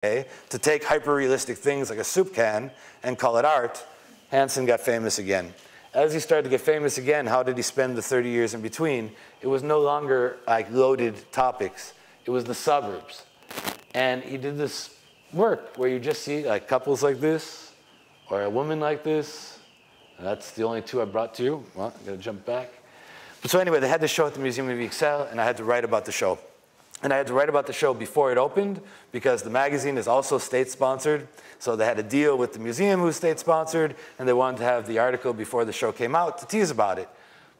to take hyper-realistic things like a soup can and call it art, Hansen got famous again. As he started to get famous again, how did he spend the 30 years in between? It was no longer like loaded topics. It was the suburbs. And he did this work where you just see like couples like this or a woman like this. And that's the only two I brought to you. Well, I gotta jump back. But so anyway, they had this show at the Museum of Excel, and I had to write about the show. And I had to write about the show before it opened because the magazine is also state-sponsored. So they had a deal with the museum who's state-sponsored, and they wanted to have the article before the show came out to tease about it.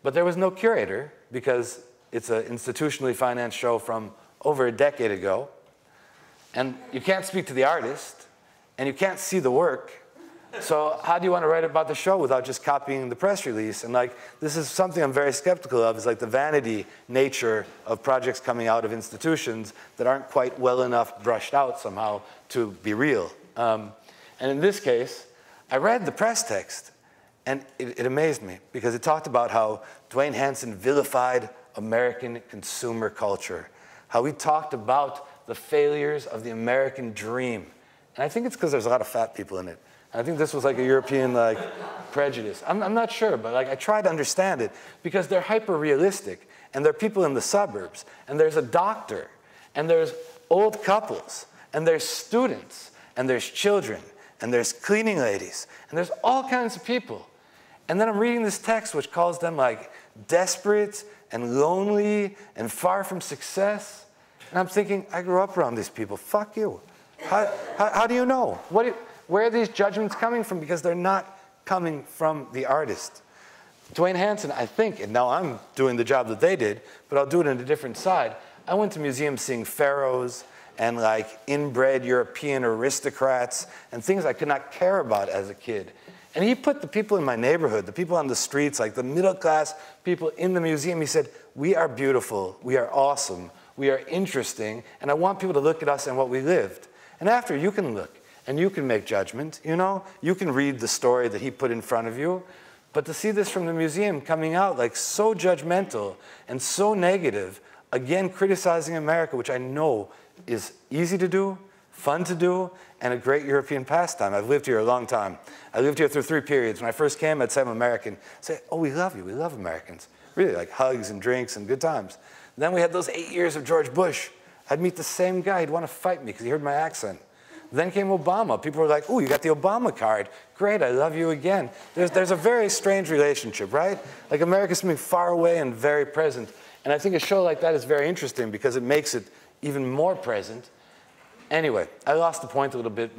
But there was no curator because it's an institutionally financed show from over a decade ago. And you can't speak to the artist, and you can't see the work. So how do you want to write about the show without just copying the press release? And like, this is something I'm very skeptical of, is like the vanity nature of projects coming out of institutions that aren't quite well enough brushed out somehow to be real. And in this case, I read the press text, and it amazed me because it talked about how Dwayne Hansen vilified American consumer culture, how he talked about the failures of the American dream. And I think it's because there's a lot of fat people in it. I think this was like a European prejudice. I'm not sure, but like I try to understand it because they're hyper-realistic, and there are people in the suburbs, and there's a doctor, and there's old couples, and there's students, and there's children, and there's cleaning ladies, and there's all kinds of people. And then I'm reading this text which calls them like desperate and lonely and far from success, and I'm thinking, I grew up around these people. Fuck you. How do you know? Where are these judgments coming from? Because they're not coming from the artist. Dwayne Hansen, I think, and now I'm doing the job that they did, but I'll do it on a different side. I went to museums seeing pharaohs and like inbred European aristocrats and things I could not care about as a kid. And he put the people in my neighborhood, the people on the streets, like the middle class people in the museum, he said, we are beautiful, we are awesome, we are interesting, and I want people to look at us and what we lived. And after, you can look. And you can make judgment, you know? You can read the story that he put in front of you. But to see this from the museum coming out like so judgmental and so negative, again, criticizing America, which I know is easy to do, fun to do, and a great European pastime. I've lived here a long time. I lived here through 3 periods. When I first came, I'd say I'm American. I'd say, oh, we love you, we love Americans. Really, like hugs and drinks and good times. And then we had those 8 years of George Bush. I'd meet the same guy, he'd want to fight me because he heard my accent. Then came Obama. People were like, ooh, you got the Obama card. Great, I love you again. There's a very strange relationship, right? Like America's something far away and very present. And I think a show like that is very interesting because it makes it even more present. Anyway, I lost the point a little bit.